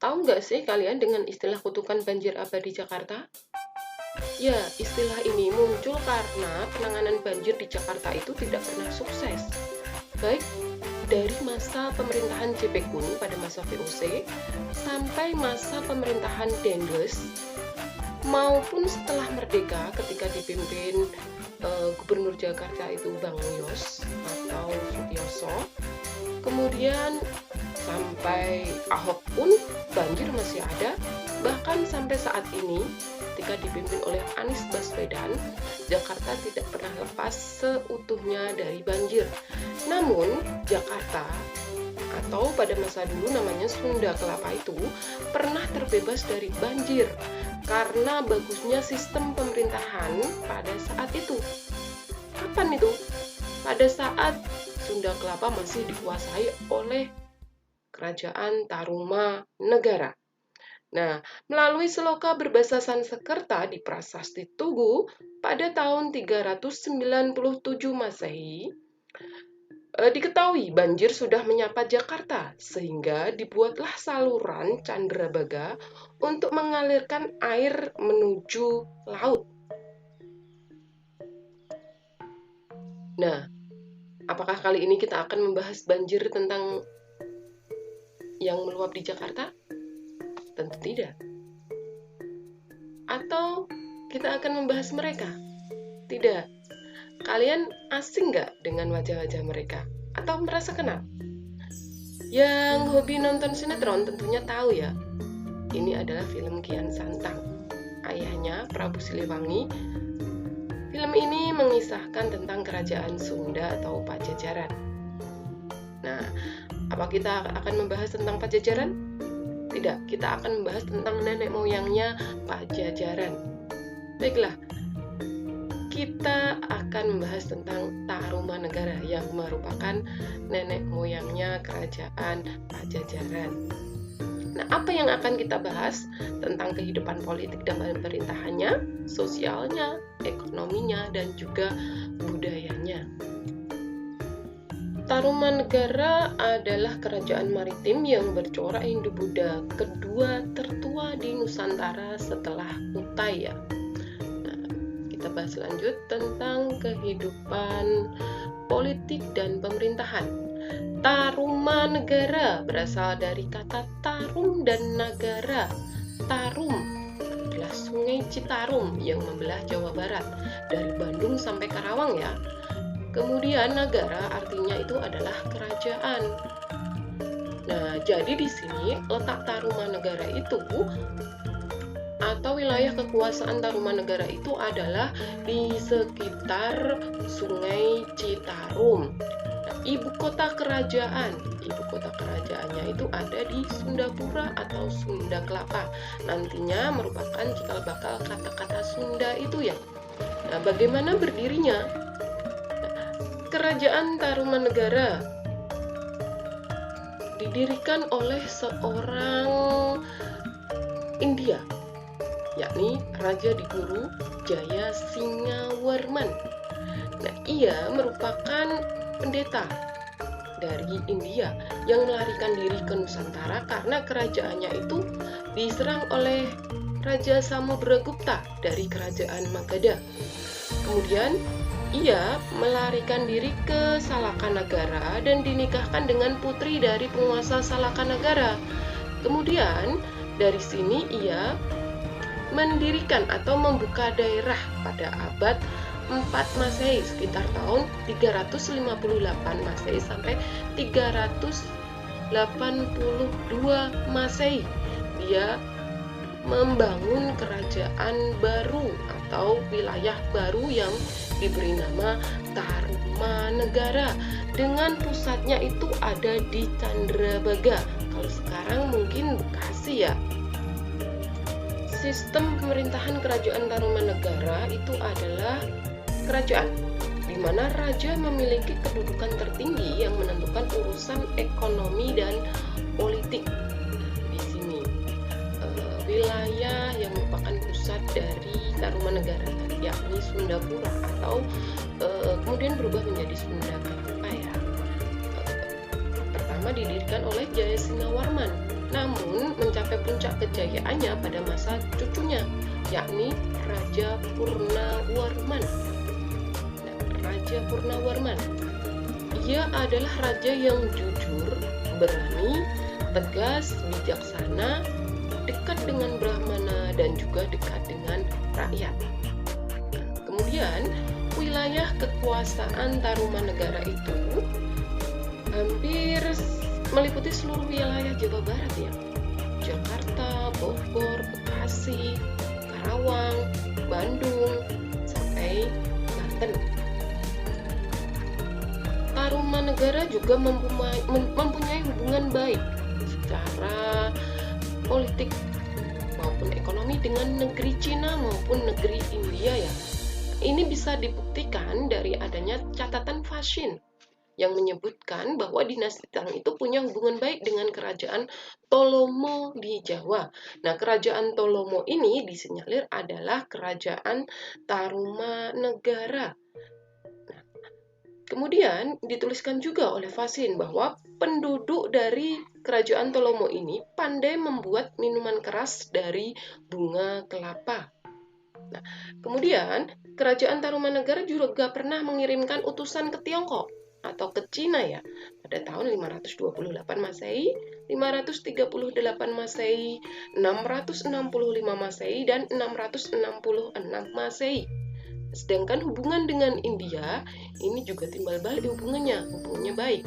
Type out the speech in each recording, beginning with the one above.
Tahu nggak sih kalian dengan istilah kutukan banjir abadi Jakarta? Ya, istilah ini muncul karena penanganan banjir di Jakarta itu tidak pernah sukses. Baik dari masa pemerintahan JP Kun pada masa VOC sampai masa pemerintahan Dendles maupun setelah merdeka ketika dipimpin Gubernur Jakarta itu Bang Yos atau Sutioso. Kemudian sampai Ahok pun banjir masih ada, bahkan sampai saat ini ketika dipimpin oleh Anies Baswedan, Jakarta tidak pernah lepas seutuhnya dari banjir. Namun Jakarta atau pada masa dulu namanya Sunda Kelapa itu pernah terbebas dari banjir karena bagusnya sistem pemerintahan pada saat itu. Kapan itu? Pada saat Sunda Kelapa masih dikuasai oleh Kerajaan Tarumanegara. Nah, melalui seloka berbahasa Sanskerta di Prasasti Tugu pada tahun 397 Masehi, diketahui banjir sudah menyapa Jakarta, sehingga dibuatlah saluran Candrabaga untuk mengalirkan air menuju laut. Nah, apakah kali ini kita akan membahas banjir tentang yang meluap di Jakarta? Tentu tidak. Atau kita akan membahas mereka? Tidak. Kalian asing nggak dengan wajah-wajah mereka? Atau merasa kenal? Yang hobi nonton sinetron tentunya tahu ya. Ini adalah film Kian Santang. Ayahnya Prabu Siliwangi. Film ini mengisahkan tentang kerajaan Sunda atau Pajajaran. Nah, apa kita akan membahas tentang Pajajaran? Tidak, kita akan membahas tentang nenek moyangnya Pajajaran. Baiklah, kita akan membahas tentang Tarumanegara yang merupakan nenek moyangnya kerajaan Pajajaran. Nah, apa yang akan kita bahas tentang kehidupan politik dan pemerintahannya, sosialnya, ekonominya, dan juga budayanya. Tarumanegara adalah kerajaan maritim yang bercorak Hindu-Buddha kedua tertua di Nusantara setelah Kutai ya. Nah, kita bahas lanjut tentang kehidupan politik dan pemerintahan. Tarumanegara berasal dari kata tarum dan nagara. Tarum adalah Sungai Citarum yang membelah Jawa Barat dari Bandung sampai Karawang ya. Kemudian nagara artinya itu adalah kerajaan. Nah, jadi di sini letak Tarumanegara itu atau wilayah kekuasaan Tarumanegara itu adalah di sekitar Sungai Citarum. Nah, ibu kota kerajaannya itu ada di Sundapura atau Sunda Kelapa. Nantinya merupakan cikal bakal kata-kata Sunda itu ya. Nah, bagaimana berdirinya? Kerajaan Tarumanegara didirikan oleh seorang India, yakni Raja Diguru Jaya Singawarman. Nah, ia merupakan pendeta dari India yang melarikan diri ke Nusantara karena kerajaannya itu diserang oleh Raja Samudragupta dari kerajaan Magadha. Kemudian ia melarikan diri ke Salakanagara dan dinikahkan dengan putri dari penguasa Salakanagara. Kemudian dari sini ia mendirikan atau membuka daerah pada abad 4 Masehi sekitar tahun 358 Masehi sampai 382 Masehi. Dia membangun kerajaan baru atau wilayah baru yang diberi nama Tarumanegara dengan pusatnya itu ada di Candrabaga. Kalau sekarang mungkin Bekasi ya. Sistem pemerintahan kerajaan Tarumanegara itu adalah kerajaan di mana raja memiliki kedudukan tertinggi yang menentukan urusan ekonomi dan politik. Di sini wilayah yang merupakan pusat dari Tarumanegara yakni Sundapura atau kemudian berubah menjadi Sunda Kelapa ya. Pertama pertama didirikan oleh Jayasingawarman, namun mencapai puncak kejayaannya pada masa cucunya, yakni Raja Purnawarman. Nah, Raja Purnawarman, ia adalah raja yang jujur, berani, tegas, bijaksana, dekat dengan Brahmana, dan juga dekat dengan rakyat. Kemudian, wilayah kekuasaan Tarumanegara itu hampir meliputi seluruh wilayah Jawa Barat ya. Jakarta, Bogor, Bekasi, Karawang, Bandung, sampai Banten. Tarumanegara juga mempunyai hubungan baik secara politik maupun ekonomi dengan negeri Cina maupun negeri India ya. Ini bisa dibuktikan dari adanya catatan Faxin yang menyebutkan bahwa dinasti Tang itu punya hubungan baik dengan kerajaan Tolomo di Jawa. Nah, kerajaan Tolomo ini disinyalir adalah kerajaan Tarumanegara. Nah, kemudian dituliskan juga oleh Faxin bahwa penduduk dari kerajaan Tolomo ini pandai membuat minuman keras dari bunga kelapa. Nah, kemudian kerajaan Tarumanegara juga pernah mengirimkan utusan ke Tiongkok atau ke Cina ya pada tahun 528 Masehi, 538 Masehi, 665 Masehi, dan 666 Masehi. Sedangkan hubungan dengan India ini juga timbal balik hubungannya baik.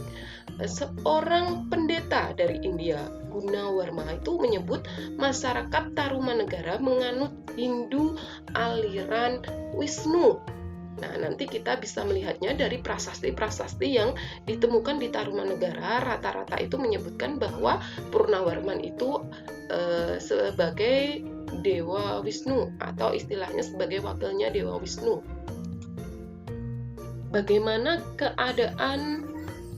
Seorang pendeta dari India, Gunawarma, itu menyebut masyarakat Tarumanegara menganut Hindu aliran Wisnu. Nah, nanti kita bisa melihatnya dari prasasti-prasasti yang ditemukan di Tarumanegara. Rata-rata itu menyebutkan bahwa Purnawarman itu sebagai Dewa Wisnu atau istilahnya sebagai wakilnya Dewa Wisnu. Bagaimana keadaan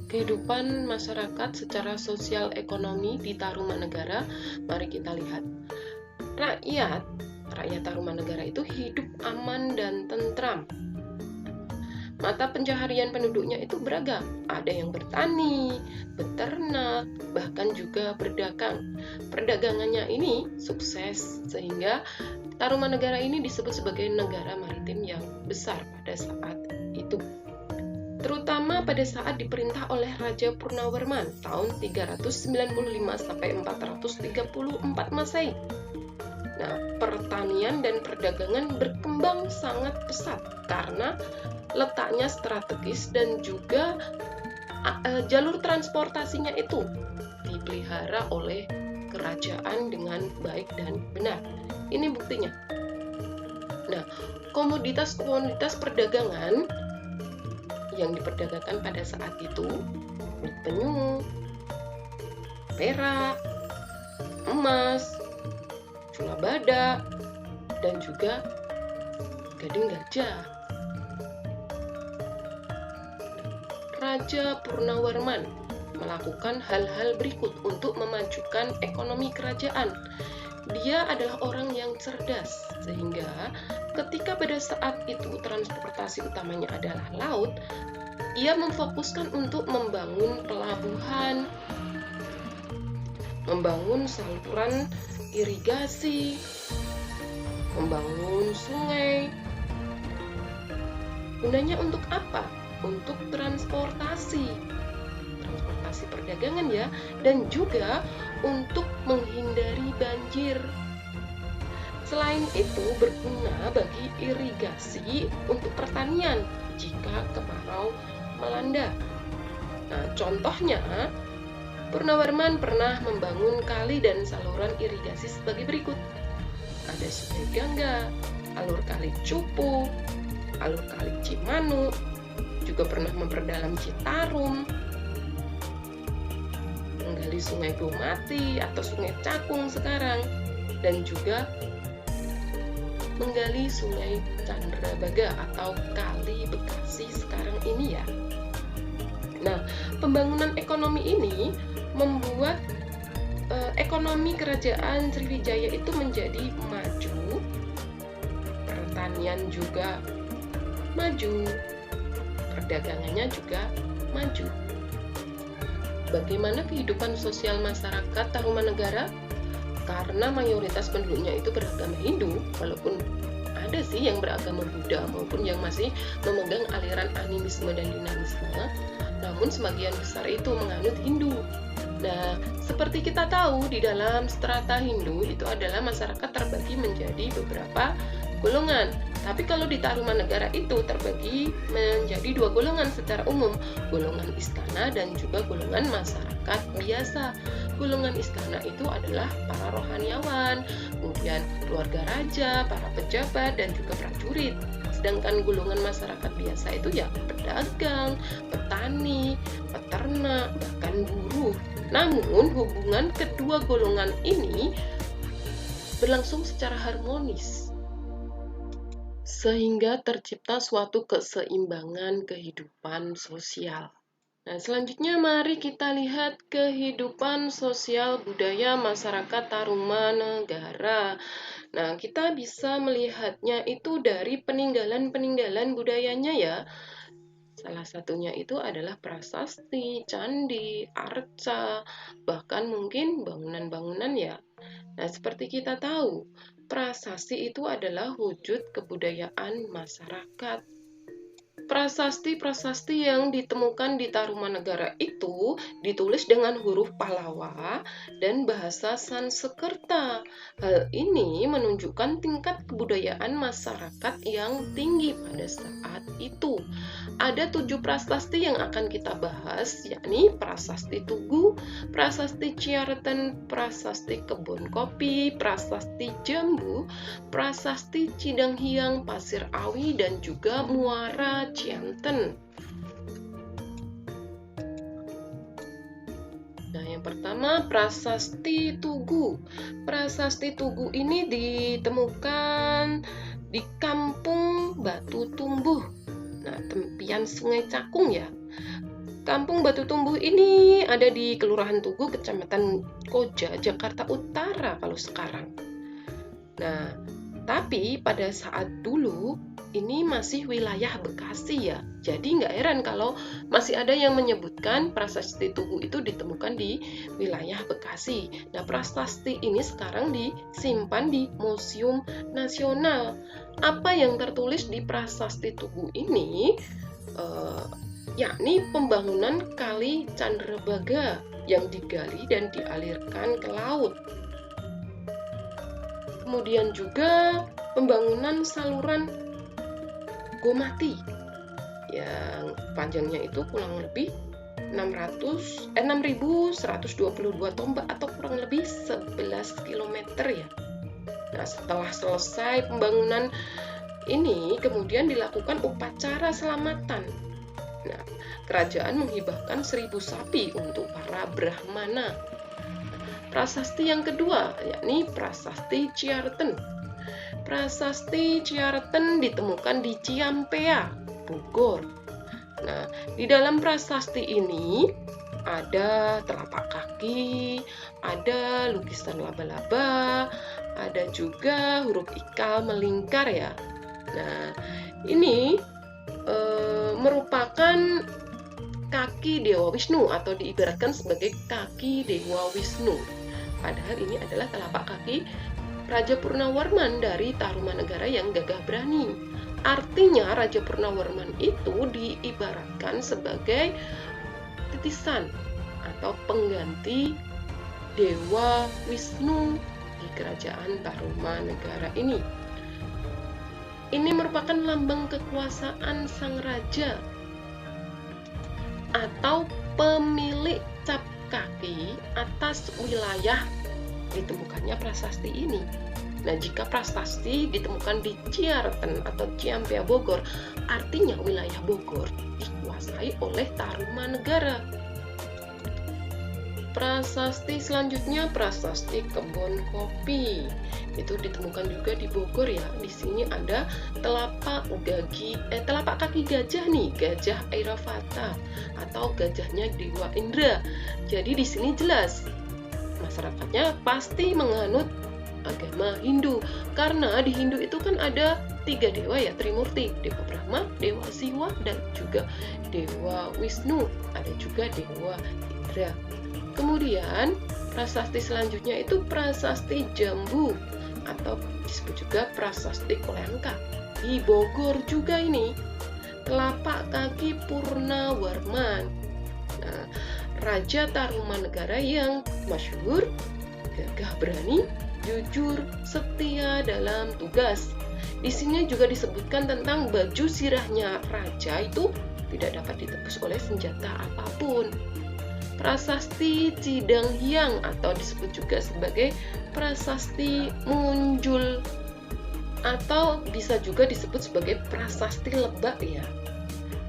kehidupan masyarakat secara sosial ekonomi di Tarumanegara? Mari kita lihat. Rakyat Tarumanegara itu hidup aman dan tentram. Mata pencaharian penduduknya itu beragam. Ada yang bertani, beternak, bahkan juga berdagang. Perdagangannya ini sukses sehingga Tarumanegara ini disebut sebagai negara maritim yang besar pada saat itu. Terutama pada saat diperintah oleh Raja Purnawarman tahun 395 sampai 434 Masehi. Nah, pertanian dan perdagangan berkembang sangat pesat karena letaknya strategis dan juga jalur transportasinya itu dipelihara oleh kerajaan dengan baik dan benar. Ini buktinya. Nah, komoditas-komoditas perdagangan yang diperdagangkan pada saat itu penyu, perak, emas, culabada, dan juga gading gajah. Raja Purnawarman melakukan hal-hal berikut untuk memajukan ekonomi kerajaan. Dia adalah orang yang cerdas, sehingga ketika pada saat itu transportasi utamanya adalah laut, ia memfokuskan untuk membangun pelabuhan, membangun saluran irigasi, membangun sungai. Gunanya untuk apa? Untuk transportasi perdagangan ya, dan juga untuk menghindari banjir. Selain itu berguna bagi irigasi untuk pertanian jika kemarau melanda. Nah, contohnya Purnawarman pernah membangun kali dan saluran irigasi sebagai berikut. Ada Sungai Gangga, alur Kali Cupu, alur Kali Cimanuk, juga pernah memperdalam Citarum, menggali Sungai Bomati atau Sungai Cakung sekarang, dan juga menggali Sungai Candrabaga atau Kali Bekasi sekarang ini ya. Nah, pembangunan ekonomi ini membuat ekonomi kerajaan Sriwijaya itu menjadi maju, pertanian juga maju, perdagangannya juga maju. Bagaimana kehidupan sosial masyarakat Tarumanegara? Karena mayoritas penduduknya itu beragama Hindu, walaupun ada sih yang beragama Buddha maupun yang masih memegang aliran animisme dan dinamisme, namun sebagian besar itu menganut Hindu. Nah, seperti kita tahu di dalam strata Hindu itu adalah masyarakat terbagi menjadi beberapa golongan. Tapi kalau di Tarumanegara itu terbagi menjadi dua golongan secara umum, golongan istana dan juga golongan masyarakat biasa. Golongan istana itu adalah para rohaniawan, kemudian keluarga raja, para pejabat, dan juga prajurit. Sedangkan golongan masyarakat biasa itu ya pedagang, petani, peternak, bahkan buruh. Namun hubungan kedua golongan ini berlangsung secara harmonis, sehingga tercipta suatu keseimbangan kehidupan sosial. Nah, selanjutnya mari kita lihat kehidupan sosial budaya masyarakat Tarumanegara. Nah, kita bisa melihatnya itu dari peninggalan-peninggalan budayanya ya. Salah satunya itu adalah prasasti, candi, arca, bahkan mungkin bangunan-bangunan ya. Nah, seperti kita tahu, prasasti itu adalah wujud kebudayaan masyarakat. Prasasti-prasasti yang ditemukan di Tarumanegara itu ditulis dengan huruf Pallawa dan bahasa Sanskerta. Hal ini menunjukkan tingkat kebudayaan masyarakat yang tinggi pada saat itu. Ada 7 prasasti yang akan kita bahas, yakni Prasasti Tugu, Prasasti Ciarten, Prasasti Kebon Kopi, Prasasti Jambu, Prasasti Cidanghiang, Pasir Awi, dan juga Muara Cianten. Nah, yang pertama Prasasti Tugu. Prasasti Tugu ini ditemukan di Kampung Batu Tumbuh. Nah, tepian Sungai Cakung ya. Kampung Batu Tumbuh ini ada di Kelurahan Tugu, Kecamatan Koja, Jakarta Utara kalau sekarang. Nah, tapi pada saat dulu ini masih wilayah Bekasi ya. Jadi nggak heran kalau masih ada yang menyebutkan prasasti Tugu itu ditemukan di wilayah Bekasi. Nah, prasasti ini sekarang disimpan di Museum Nasional. Apa yang tertulis di prasasti Tugu ini? Yakni pembangunan Kali Candrabaga yang digali dan dialirkan ke laut. Kemudian juga pembangunan saluran Gomati yang panjangnya itu kurang lebih 6.122 tombak atau kurang lebih 11 km ya. Nah, setelah selesai pembangunan ini kemudian dilakukan upacara selamatan. Nah, kerajaan menghibahkan 1.000 sapi untuk para brahmana. Prasasti yang kedua yakni Prasasti Ciarten. Prasasti Ciarten ditemukan di Ciampea, Bogor. Nah, di dalam prasasti ini ada telapak kaki, ada lukisan laba-laba, ada juga huruf ikal melingkar ya. Nah, ini merupakan kaki Dewa Wisnu atau diibaratkan sebagai kaki Dewa Wisnu. Padahal ini adalah telapak kaki Raja Purnawarman dari Tarumanegara yang gagah berani. Artinya Raja Purnawarman itu diibaratkan sebagai titisan atau pengganti Dewa Wisnu di kerajaan Tarumanegara ini. Ini merupakan lambang kekuasaan sang raja atau pemilik cap kaki atas wilayah ditemukannya prasasti ini. Nah, jika prasasti ditemukan di Ciarten atau Ciampea Bogor, artinya wilayah Bogor dikuasai oleh Tarumanegara. Prasasti selanjutnya Prasasti Kebon Kopi. Itu ditemukan juga di Bogor ya. Di sini ada telapak kaki gajah nih, gajah Airavata atau gajahnya Dewa Indra. Jadi di sini jelas masyarakatnya pasti menganut agama Hindu, karena di Hindu itu kan ada 3 dewa ya, Trimurti, Dewa Brahma, Dewa Siwa, dan juga Dewa Wisnu. Ada juga Dewa Nagara. Kemudian prasasti selanjutnya itu prasasti Jambu atau disebut juga prasasti Kolengka. Di Bogor juga ini, telapak kaki Purnawarman. Nah, Raja Tarumanegara yang masyhur, gagah berani, jujur, setia dalam tugas. Di sini juga disebutkan tentang baju sirahnya raja itu tidak dapat ditebus oleh senjata apapun. Prasasti Cidanghyang atau disebut juga sebagai prasasti Munjul atau bisa juga disebut sebagai prasasti Lebak ya.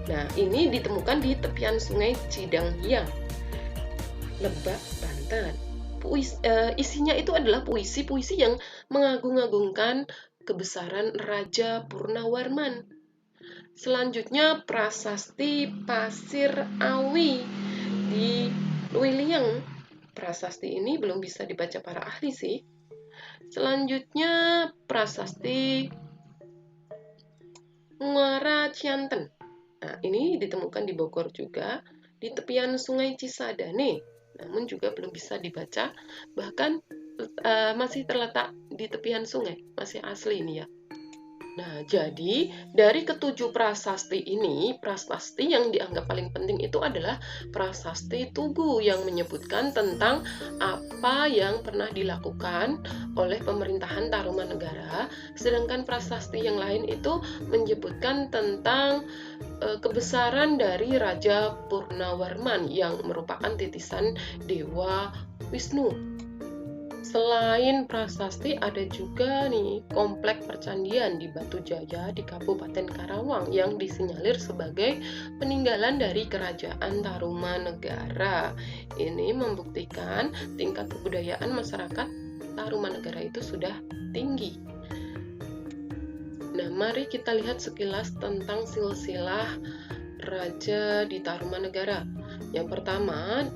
Nah, ini ditemukan di tepian sungai Cidanghyang, Lebak, Banten. Isinya itu adalah puisi-puisi yang mengagung-agungkan kebesaran Raja Purnawarman. Selanjutnya prasasti Pasir Awi di Luiliang. Prasasti ini belum bisa dibaca para ahli sih. Selanjutnya prasasti Muara Cianten. Nah, ini ditemukan di Bogor juga, di tepian sungai Cisadane. Namun juga belum bisa dibaca, bahkan masih terletak di tepian sungai, masih asli ini ya. Nah, jadi dari ketujuh prasasti ini, prasasti yang dianggap paling penting itu adalah prasasti Tugu yang menyebutkan tentang apa yang pernah dilakukan oleh pemerintahan Tarumanegara, sedangkan prasasti yang lain itu menyebutkan tentang kebesaran dari Raja Purnawarman yang merupakan titisan Dewa Wisnu. Selain prasasti, ada juga nih komplek percandian di Batu Jaya di Kabupaten Karawang yang disinyalir sebagai peninggalan dari Kerajaan Tarumanegara. Ini membuktikan tingkat kebudayaan masyarakat Tarumanegara itu sudah tinggi. Nah, mari kita lihat sekilas tentang silsilah raja di Tarumanegara. Yang pertama,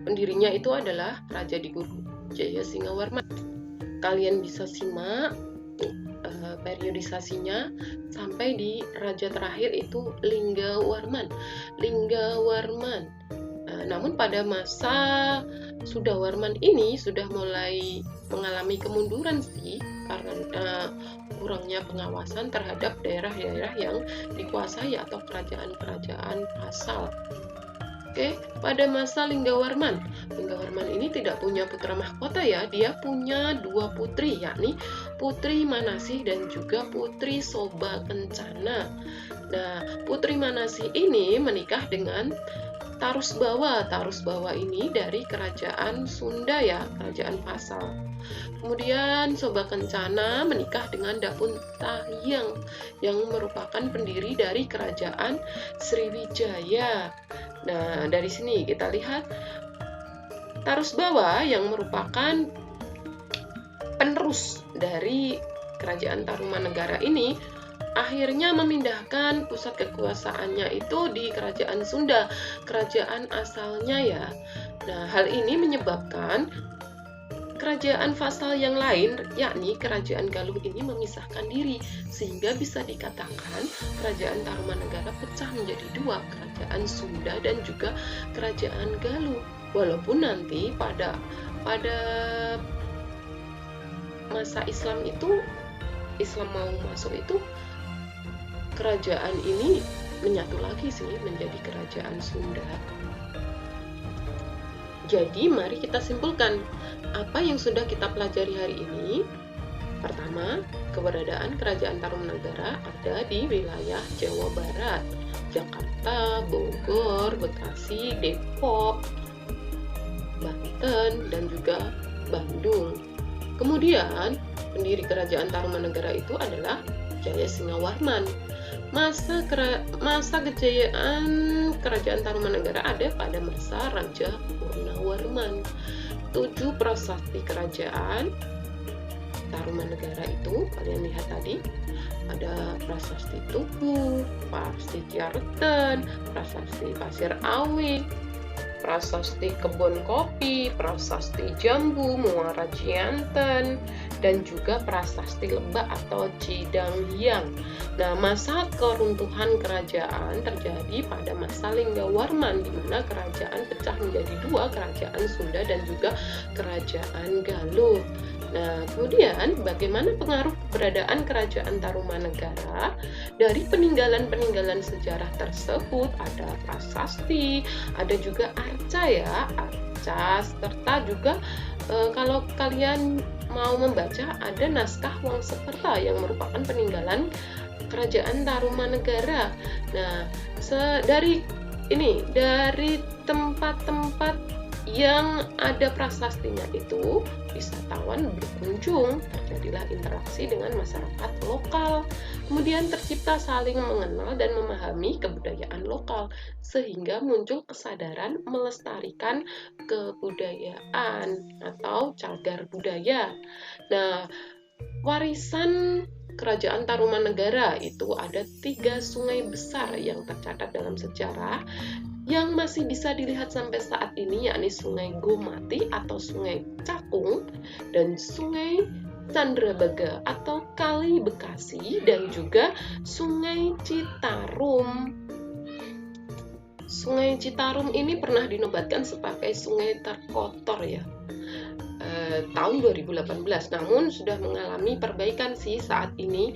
pendirinya itu adalah Raja Diguru Jaya Singawarman. Kalian bisa simak periodisasinya sampai di raja terakhir itu Linggawarman. Namun pada masa Sudawarman ini sudah mulai mengalami kemunduran sih karena kurangnya pengawasan terhadap daerah-daerah yang dikuasai atau kerajaan-kerajaan asal. Oke, pada masa Linggawarman ini tidak punya putra mahkota ya, dia punya dua putri, yakni Putri Manasih dan juga Putri Soba Kencana. Nah, Putri Manasih ini menikah dengan Tarusbawa. Tarusbawa ini dari kerajaan Sunda ya, kerajaan Pasal. Kemudian Soba Kencana menikah dengan Dapuntahyang yang merupakan pendiri dari kerajaan Sriwijaya. Nah, dari sini kita lihat Tarusbawa yang merupakan penerus dari kerajaan Tarumanegara ini akhirnya memindahkan pusat kekuasaannya itu di kerajaan Sunda, kerajaan asalnya ya. Nah, hal ini menyebabkan kerajaan vassal yang lain, yakni kerajaan Galuh ini memisahkan diri, sehingga bisa dikatakan kerajaan Tarumanegara pecah menjadi dua, kerajaan Sunda dan juga kerajaan Galuh. Walaupun nanti pada masa Islam mau masuk itu, kerajaan ini menyatu lagi sih menjadi kerajaan Sunda. Jadi mari kita simpulkan apa yang sudah kita pelajari hari ini. Pertama, keberadaan kerajaan Tarumanegara ada di wilayah Jawa Barat, Jakarta, Bogor, Bekasi, Depok, Banten, dan juga Bandung. Kemudian, pendiri kerajaan Tarumanegara itu adalah Jaya Singawarman. Masa kejayaan kerajaan Tarumanegara ada pada masa Raja Purnawarman. 7 prasasti kerajaan Tarumanegara itu kalian lihat tadi, ada prasasti Tugu, prasasti Ciareten, prasasti Pasir Awi, prasasti Kebon Kopi, prasasti Jambu, Muara Cianten, dan juga prasasti Lebak atau Cidanghyang. Nah, masa keruntuhan kerajaan terjadi pada masa Linggawarman, di mana kerajaan pecah menjadi dua, kerajaan Sunda dan juga kerajaan Galuh. Nah, kemudian bagaimana pengaruh keberadaan kerajaan Tarumanegara? Dari peninggalan-peninggalan sejarah tersebut ada prasasti, ada juga arca ya, arca, serta juga kalau kalian mau membaca ada naskah Wangsakerta yang merupakan peninggalan kerajaan Tarumanegara. Nah, dari tempat-tempat yang ada prasastinya itu, wisatawan berkunjung, terjadilah interaksi dengan masyarakat lokal. Kemudian tercipta saling mengenal dan memahami kebudayaan lokal, sehingga muncul kesadaran melestarikan kebudayaan atau cagar budaya. Nah, warisan kerajaan Tarumanegara itu ada 3 sungai besar yang tercatat dalam sejarah yang masih bisa dilihat sampai saat ini, yakni Sungai Gomati atau Sungai Cakung dan Sungai Candrabaga atau Kali Bekasi dan juga Sungai Citarum. Sungai Citarum ini pernah dinobatkan sebagai sungai terkotor ya, tahun 2018, namun sudah mengalami perbaikan sih saat ini.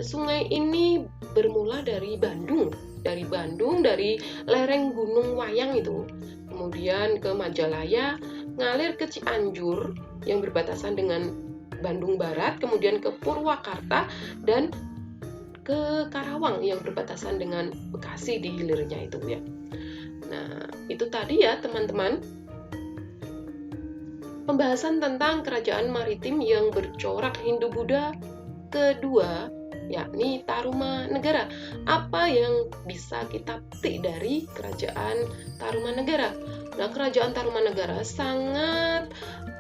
Sungai ini bermula dari Bandung, dari lereng Gunung Wayang itu, kemudian ke Majalaya, ngalir ke Cianjur yang berbatasan dengan Bandung Barat, kemudian ke Purwakarta dan ke Karawang yang berbatasan dengan Bekasi di hilirnya itu ya. Nah, itu tadi ya teman-teman, pembahasan tentang kerajaan maritim yang bercorak Hindu-Buddha kedua, yakni Tarumanegara. Apa yang bisa kita petik dari kerajaan Tarumanegara? Nah, kerajaan Tarumanegara sangat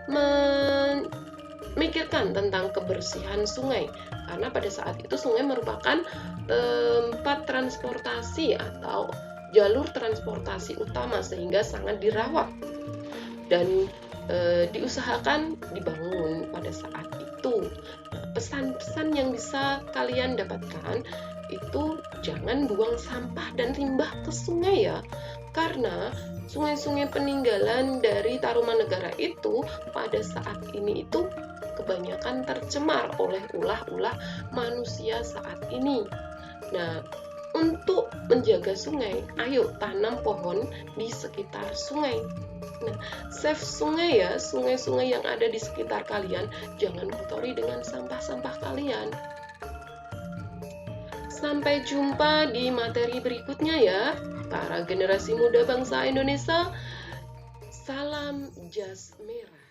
memikirkan tentang kebersihan sungai, karena pada saat itu sungai merupakan tempat transportasi atau jalur transportasi utama, sehingga sangat dirawat dan diusahakan dibangun pada saat itu. Nah, pesan-pesan yang bisa kalian dapatkan itu jangan buang sampah dan limbah ke sungai ya, karena sungai-sungai peninggalan dari Tarumanegara itu pada saat ini itu kebanyakan tercemar oleh ulah-ulah manusia saat ini. Nah, untuk menjaga sungai, ayo tanam pohon di sekitar sungai. Nah, save sungai ya, sungai-sungai yang ada di sekitar kalian, jangan kotori dengan sampah-sampah kalian. Sampai jumpa di materi berikutnya ya, para generasi muda bangsa Indonesia. Salam jas merah.